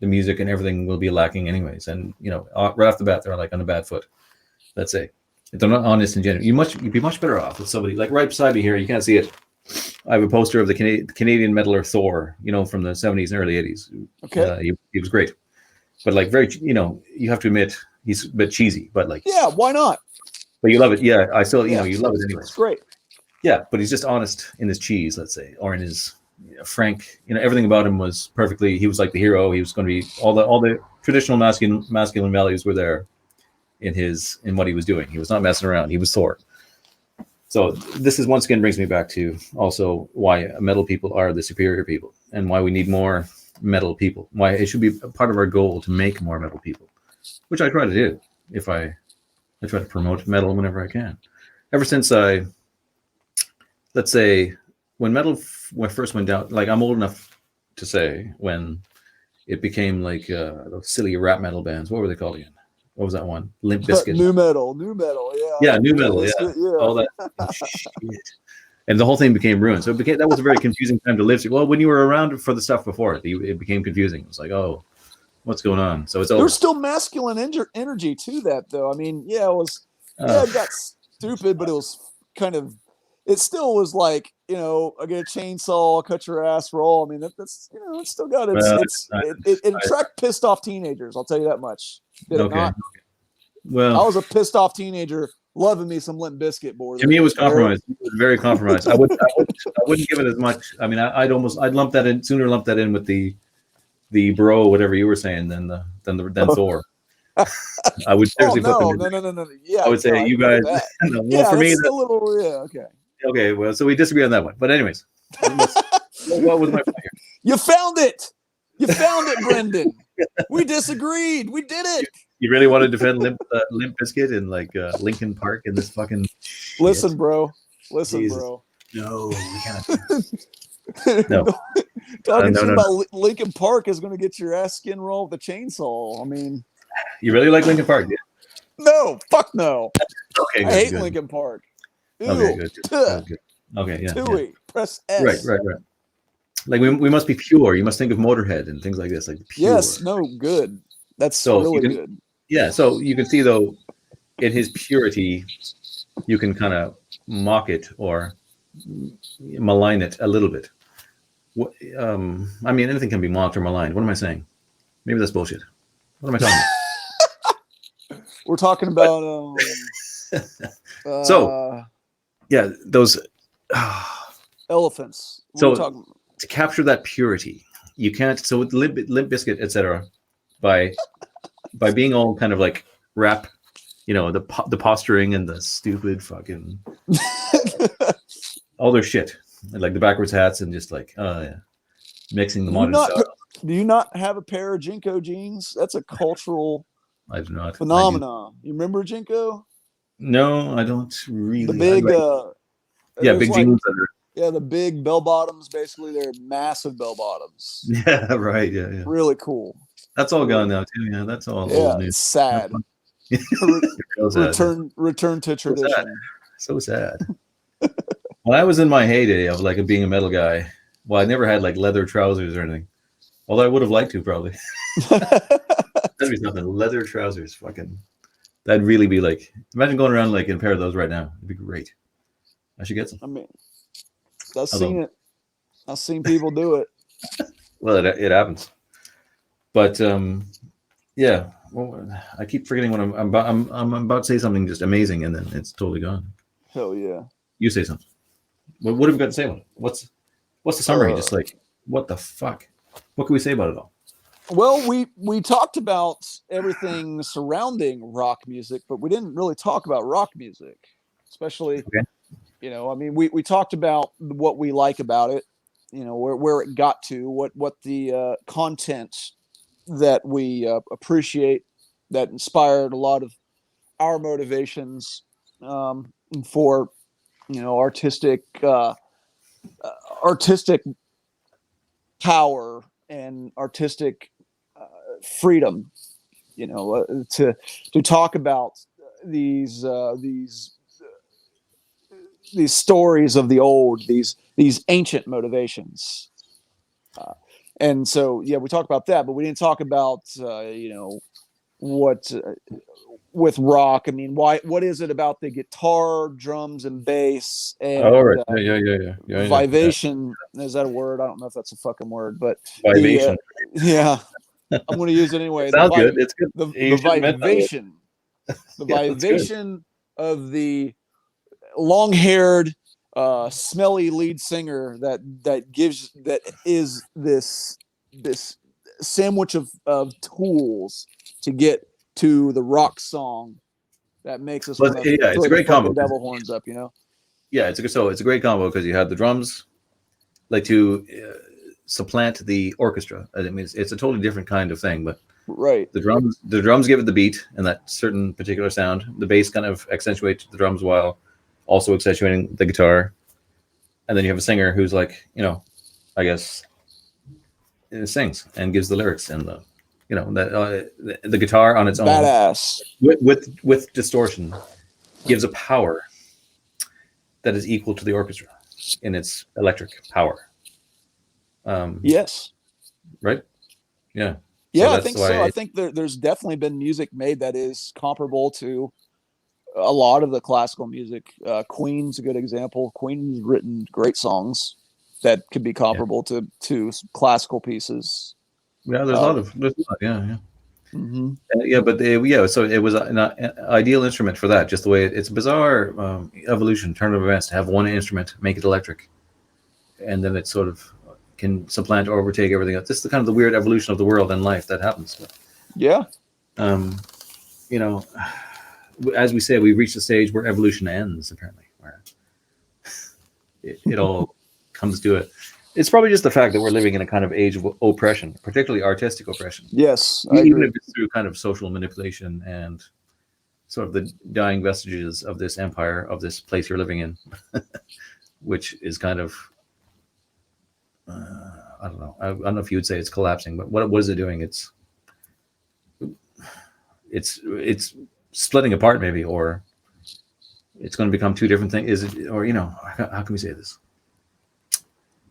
music and everything will be lacking anyways, and right off the bat, they're like on a bad foot. Let's say, if they're not honest and genuine, you'd be much better off with somebody like right beside me here. You can't see it. I have a poster of the Canadian metaler Thor, from the 70s and early 80s. Okay. He was great. But like very, you have to admit he's a bit cheesy, but like. Yeah, why not? But you love it. Yeah, I still, you love it anyway. It's great. Yeah, but he's just honest in his cheese, let's say, or in his frank, everything about him was perfectly, he was like the hero. He was going to be, all the traditional masculine values were there in what he was doing. He was not messing around. He was Thor. So this is once again brings me back to also why metal people are the superior people, and why we need more metal people. Why it should be a part of our goal to make more metal people, which I try to do. If I try to promote metal whenever I can. Ever since let's say when metal first went down, like I'm old enough to say when it became like those silly rap metal bands. What were they called again? What was that one? Limp Bizkit. New metal, yeah. New metal, yeah. All that shit. And the whole thing became ruined. So that was a very confusing time to live through. Well, when you were around for the stuff before it became confusing. It was like, oh, what's going on? So there's still masculine energy to that, though. I mean, it was, it got stupid, but it was kind of, it still was like, I get a chainsaw, I'll cut your ass, roll. I mean, that's it's still got it attract pissed off teenagers. I'll tell you that much. Did it not? Well, I was a pissed off teenager loving me some Limp Bizkit, boy. To me, it was compromised. It was very compromised. I wouldn't give it as much. I mean, I'd lump that in with the bro, whatever you were saying, than Thor. I would seriously put them in. No. Yeah, I would say you guys. Well, for me, a little. Okay. Okay, well, so we disagree on that one. But anyways, what was my point here? You found it, Brendan. We disagreed. We did it. You really want to defend Limp Bizkit in like Lincoln Park in this fucking shit? Listen, bro. No, we can't. No. Talking shit about Lincoln Park is going to get your ass skin rolled with a chainsaw. I mean, you really like Lincoln Park? Yeah? No, fuck no. Okay, I hate Lincoln Park. Ew. Okay, good. Okay, yeah. Tui. Press S. Right. Like we must be pure. You must think of Motorhead and things like this, like pure. Yes, no, good. That's really good. Yeah, so you can see though, in his purity, you can kind of mock it or malign it a little bit. I mean, anything can be mocked or maligned. What am I saying? Maybe that's bullshit. What am I talking about? We're talking about So, yeah, those. elephants. So to capture that purity, you can't. So with Limp Bizkit, etc., by being all kind of like rap, the posturing and the stupid fucking all their shit, like the backwards hats and just like mixing the modern style. Do you not have a pair of Jinko jeans? That's a cultural I do not phenomenon. You remember Jinko? No, I don't really. The big, big jeans. Yeah, the big bell bottoms. Basically, they're massive bell bottoms. Yeah, right. Yeah. Really cool. That's all gone now too. Yeah, that's all old news. It's sad. Return to tradition. So sad. When I was in my heyday of like being a metal guy, well, I never had like leather trousers or anything. Although I would have liked to probably. That'd be something. Leather trousers, fucking. That'd really be like. Imagine going around like in a pair of those right now. It'd be great. I should get some. I mean, I've seen it. I've seen people do it. Well, it happens. But yeah. Well, I keep forgetting what I'm about to say something just amazing, and then it's totally gone. Hell yeah! You say something. What have we got to say about it? What's the summary? Just like what the fuck? What can we say about it all? Well, we talked about everything surrounding rock music, but we didn't really talk about rock music, especially. Okay. I mean, we talked about what we like about it, where it got to, what the content that we appreciate, that inspired a lot of our motivations for, artistic power and artistic freedom, to talk about these stories of the old, these ancient motivations. And so, yeah, we talked about that, but we didn't talk about, what with rock. I mean, what is it about the guitar, drums, and bass? And, right. Yeah. Vibration. Is that a word? I don't know if that's a fucking word, but vibration. Yeah, I'm going to use it anyway. Sounds good. It's good. The vibration. The vibration of the long-haired, smelly lead singer that is this sandwich of tools to get to the rock song that makes us want to it's a great combo. Devil horns up, Yeah, it's a great combo because you have the drums like to supplant the orchestra. I mean, it's a totally different kind of thing, but right. The drums give it the beat and that certain particular sound. The bass kind of accentuates the drums while also accentuating the guitar. And then you have a singer who's like, I guess sings and gives the lyrics and the guitar on its own badass with distortion gives a power that is equal to the orchestra in its electric power. Yes. Right. Yeah. Yeah, I think so. I think there's definitely been music made that is comparable to a lot of the classical music. Queen's a good example. Queen's written great songs that could be comparable to classical pieces. Yeah, there's a lot. Yeah. Mm-hmm. So it was an ideal instrument for that. Just the way it's a bizarre evolution, turn of events to have one instrument, make it electric, and then it sort of can supplant or overtake everything else. This is the kind of the weird evolution of the world and life that happens. Yeah. As we say, we've reached a stage where evolution ends, apparently, where it all comes to it. It's probably just the fact that we're living in a kind of age of oppression, particularly artistic oppression. Yes, even if it's through kind of social manipulation and sort of the dying vestiges of this empire, of this place you're living in, which is kind of, I don't know. I don't know if you would say it's collapsing, but what is it doing? It's splitting apart, maybe, or it's going to become two different things. Is it, or how can we say this?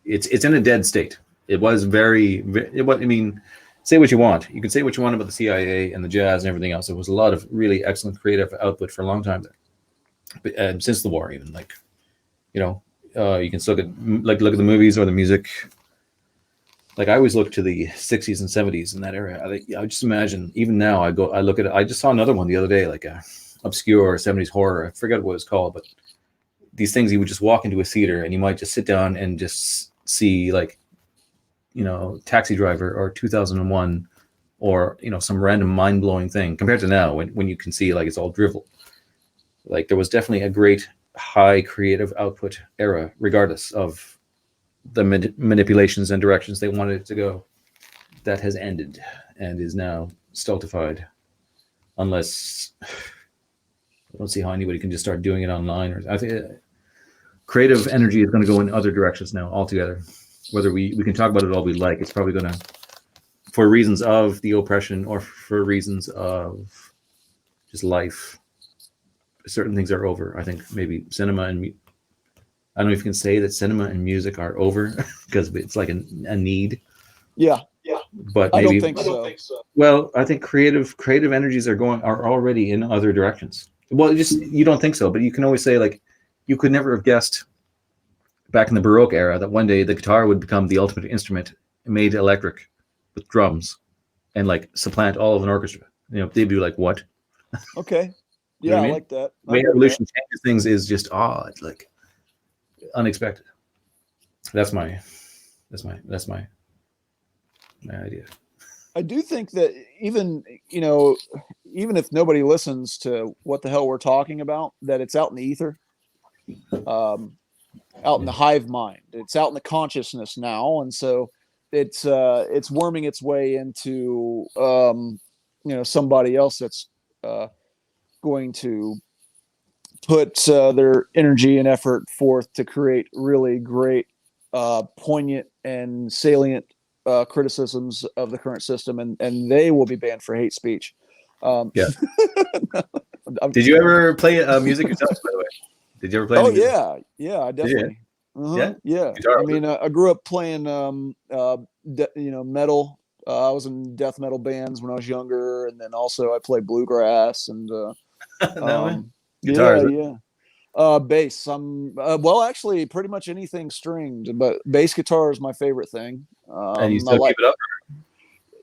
It's in a dead state. It was say what you want. You can say what you want about the CIA and the jazz and everything else. There was a lot of really excellent creative output for a long time there, since the war, even like You know, you can still look at the movies or the music. Like I always look to the 60s and 70s in that era. I just imagine even now I look at it. I just saw another one the other day, like a obscure 70s horror. I forget what it's called, but these things you would just walk into a theater and you might just sit down and just see like, you know, Taxi Driver or 2001 or, you know, some random mind-blowing thing compared to now when you can see like it's all drivel. Like there was definitely a great high creative output era regardless of the manipulations and directions they wanted it to go. That has ended and is now stultified unless I don't see how anybody can just start doing it online. Or I think creative energy is going to go in other directions now altogether. Whether we can talk about it all we like, it's probably going to, for reasons of the oppression or for reasons of just life, certain things are over. I think maybe cinema and I don't know if you can say that cinema and music are over because it's like a need. Yeah, But I maybe don't think so. well, I think creative energies are already in other directions. Well, you don't think so, but you can always say like you could never have guessed back in the Baroque era that one day the guitar would become the ultimate instrument made electric with drums and like supplant all of an orchestra. You know, they'd be like, "What?" Okay. You know Yeah, what I I mean? like that. The way evolution changes things is just odd, like unexpected. That's my my idea. I do think that even, you know, even if nobody listens to what the hell we're talking about, that it's out in the ether, um, out in the hive mind. It's out in the consciousness now, and so it's worming its way into you know, somebody else that's uh, going to put their energy and effort forth to create really great, poignant and salient criticisms of the current system, and they will be banned for hate speech. Yeah. Did you ever play music yourself, by the way? Did you ever play Oh any music? yeah, I Did you? definitely. Uh-huh, Yeah? yeah. Guitar, I was mean, it? I grew up playing, you know, metal. I was in death metal bands when I was younger, and then also I played bluegrass and No, man. Guitar, yeah, is it? yeah. Bass. I'm well, actually, pretty much anything stringed, but bass guitar is my favorite thing. And you I still keep like. it up?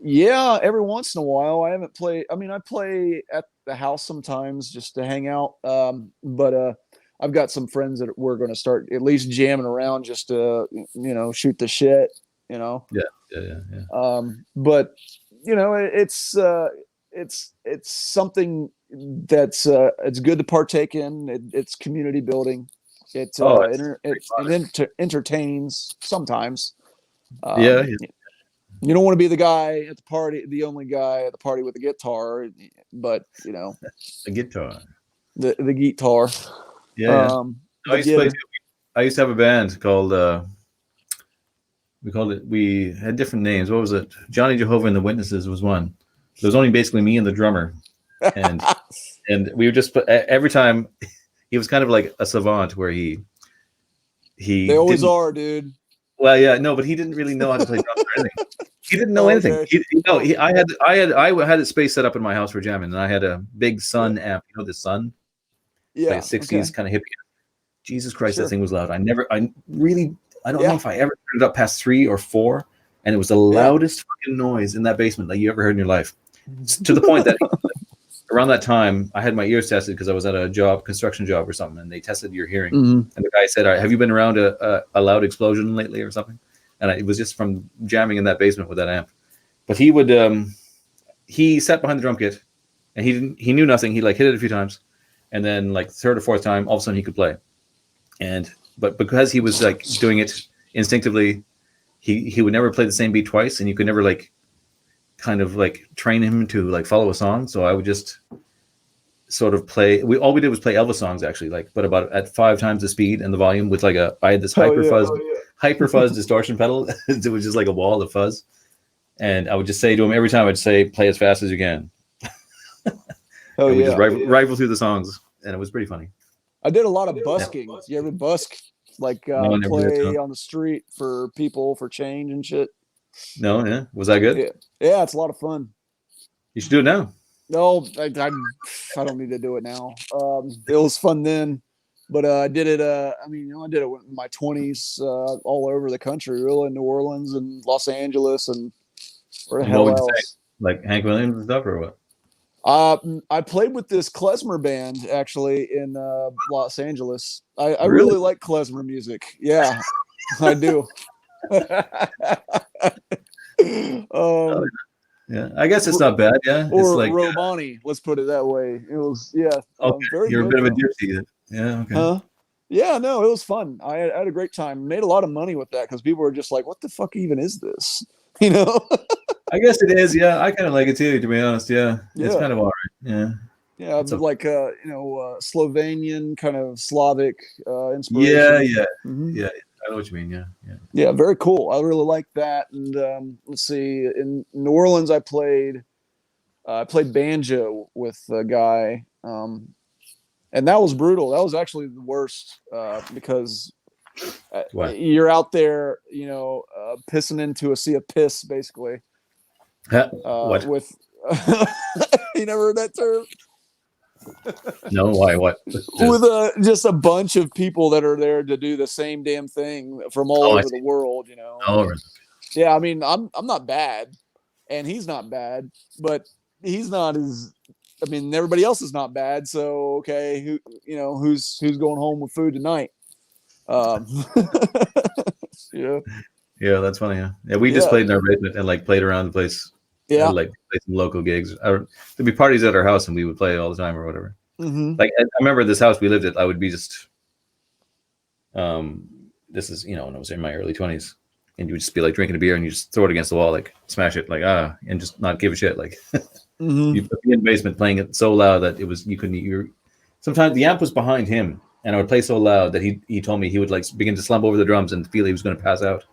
Yeah, every once in a while. I haven't played. I mean, I play at the house sometimes just to hang out. But I've got some friends that we're going to start at least jamming around just to, you know, shoot the shit. You know. Yeah, yeah. But you know, it's something that's it's good to partake in. It's community building. Oh, it's pretty Entertains sometimes. fun. Yeah, Um, you don't want to be the guy at the party, the only guy at the party with a guitar, but you know, a guitar. the guitar. Yeah. I But used to yeah, play too. I used to have a band called we had different names. What was it? Johnny Jehovah and the Witnesses was one. There was only basically me and the drummer, and we would just put every time. He was kind of like a savant where he they always didn't. are, dude. Well, yeah, no, but he didn't really know how to play drums or anything. He didn't know Oh, anything. okay. I had a space set up in my house for jamming, and I had a big Yeah, Sun amp. You know the Sun, like a yeah. '60s Okay, kind of hippie. Jesus Christ, that sure. thing was loud. I don't know Yeah. if I ever turned it up past 3 or 4, and it was the Yeah. loudest fucking noise in that basement that you ever heard in your life. To the point that around that time, I had my ears tested because I was at a construction job or something, and they tested your hearing. Mm-hmm. And the guy said, "All right, have you been around a loud explosion lately or something?" And it was just from jamming in that basement with that amp. But he sat behind the drum kit, and he knew nothing. He like hit it a few times, and then like third or fourth time, all of a sudden he could play. But because he was like doing it instinctively, he would never play the same beat twice, and you could never like kind of like train him to like follow a song. So I would just sort of play. All we did was play Elvis songs actually, like but about at 5 times the speed and the volume with like I had this Oh yeah. hyper fuzz distortion pedal. It was just like a wall of fuzz, and I would just say to him every time I'd say play as fast as you can, Oh and we just yeah. rifle through the songs, and it was pretty funny. I did a lot of busking. You ever busk? Like No, I never did. play No, on the street for people for change and shit. no, yeah, was that good? Yeah. Yeah, it's a lot of fun. You should do it now. No, I don't need to do it now. It was fun then. But I did it. I mean, I did it in my 20s, all over the country, really, in New Orleans and Los Angeles and where the And what hell would you say? else. Like Hank Williams and stuff, or what? I played with this klezmer band actually in Los Angeles. I Really? really like klezmer music. Yeah, I do. Oh, um, yeah. I guess it's not bad. Yeah, it's or like Romani, let's put it that way. It was, okay, very you're a good bit of a though. gypsy. Yeah. Okay. Huh? Yeah, no, it was fun. I had a great time. Made a lot of money with that because people were just like, "What the fuck even is this?" You know? I guess it is. Yeah, I kind of like it too, to be honest. Yeah, it's Yeah, kind of all right. Yeah, yeah, it's but okay. like Slovenian kind of Slavic Yeah, inspiration. yeah, Hmm. yeah. I know what you mean. Yeah, yeah. Yeah, very cool. I really like that. And let's see, in New Orleans, I played banjo with a guy, and that was brutal. That was actually the worst because What? you're out there, pissing into a sea of piss, basically. Huh? What? With you never heard that term? No, why? What? With just a bunch of people that are there to do the same damn thing from all Oh, I over the see. world. Oh, right. Yeah, I mean, I'm not bad, and he's not bad, but he's not as. I mean, everybody else is not bad. So okay, who's going home with food tonight? Um, yeah, Yeah, that's funny. Yeah, yeah. We just yeah, played in our basement and like played around the place. yeah. Like play some local gigs. There'd be parties at our house, and we would play all the time or whatever. Hmm. Like I remember this house we lived at. I would be just um, this is when I was in my early 20s, and you would just be like drinking a beer and you just throw it against the wall, like smash it, like and just not give a shit. Like Hmm. you put me in the basement playing it so loud that it was you couldn't. Sometimes the amp was behind him, and I would play so loud that he told me he would like begin to slump over the drums and feel he was going to pass out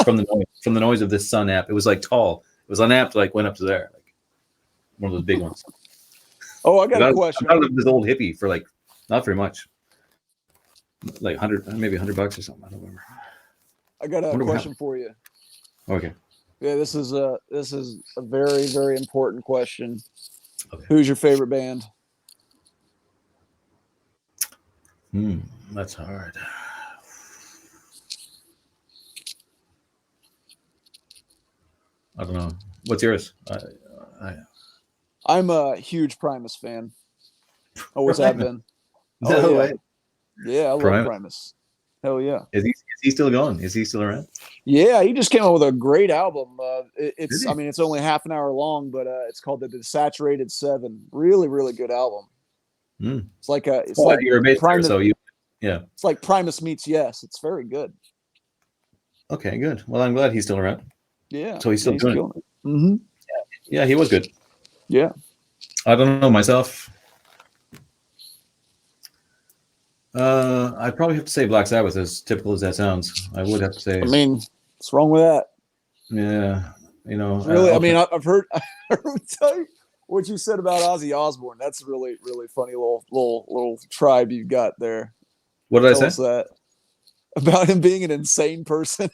from the noise of this Sun amp. It was like tall. It was an amp like went up to there, like one of those big ones. Oh, I I got a got, I question. got this old hippie for like not very much, like 100, maybe $100 or something. I don't remember. I got I a wonder what question happened. for you. Okay. Yeah, this is a very very important question. Okay. Who's your favorite band? Hmm. That's hard. I don't know. What's yours? I I'm a huge Primus fan. Always have Primus. been. Oh No yeah, way. yeah. I love Primus. Primus. Hell yeah. Is he still going? Is he still around? Yeah, he just came out with a great album. Did It's, I he? mean, it's only half an hour long, but it's called the Desaturated Seven. Really, really good album. Hmm. It's Oh, like you're a bass player, Primus. so yeah. It's like Primus meets Yes. It's very good. Okay, good. Well, I'm glad he's still around. Yeah, So he's yeah, still he's doing it. killing it. Hmm. Yeah, he was good. Yeah. I don't know myself. I'd probably have to say Black Sabbath, as typical as that sounds. I would have to I say, mean, what's wrong with that? yeah, Really, I mean, ultimate. I've heard, I heard tell you what you said about Ozzy Osbourne. That's a really, really funny little tribe you've got there. What did I Tell say? us that about him being an insane person.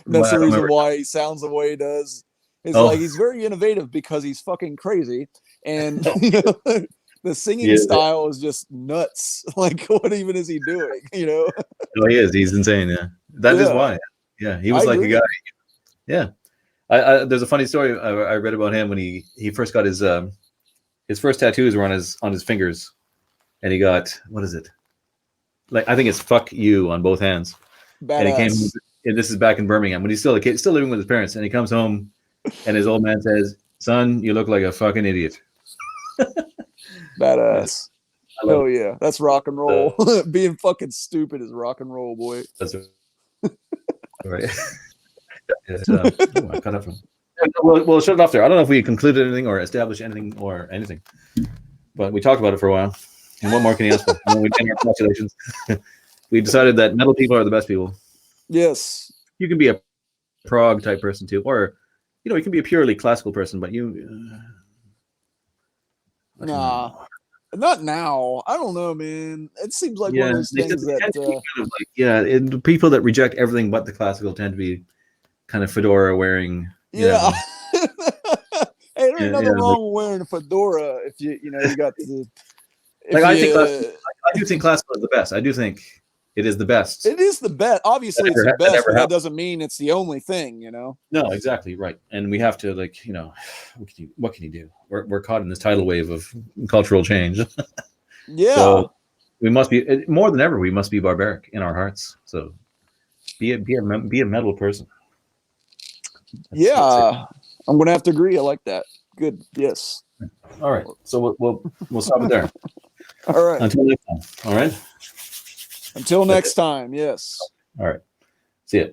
Well, That's I the don't reason remember. why he sounds the way he does. It's like Oh, he's very innovative because he's fucking crazy, and the singing yeah, style is just nuts. Like, what even is he doing? no, he is. He's insane. Yeah, that is Yeah, why. Yeah, he I was like a guy. agree. Yeah, there's a funny story I read about him when he first got his first tattoos were on his fingers, and he got what is it? Like I think it's "fuck you" on both hands, and he came. Badass, And this is back in Birmingham when he's still a kid, still living with his parents, and he comes home, and his old man says, "Son, you look like a fucking idiot." Yeah, badass. I love Hell yeah, that's rock and it. roll. Being fucking stupid is rock and roll, boy. That's right. Yeah, I cut up from. We'll shut it off there. I don't know if we concluded anything or established anything, but we talked about it for a while. And what more can you ask for? When we did our calculations, we decided that metal people are the best people. Yes. You can be a prog type person too, or you can be a purely classical person, but I don't Nah, know. not now. I don't know, man. It seems like one Yeah, of those they said things they that tend to be kind of like the people that reject everything but the classical tend to be kind of fedora wearing, yeah. Hey, there ain't yeah, nothing like, wrong with wearing a fedora if you got Like if you, I do think classical is the best. I do think it is the best it is the best. Obviously, it's the that best, ever but that happened. doesn't mean it's the only thing. No, exactly right. And we have to like what can you do? We're caught in this tidal wave of cultural change. Yeah. So we must be more than ever. We must be barbaric in our hearts. So be a metal person. That's it. Yeah. I'm gonna have to agree. I like that. Good. Yes. All right. So we'll stop it there. All right. Until next time. All right. Until That's next it. time. Yes. All right. See ya.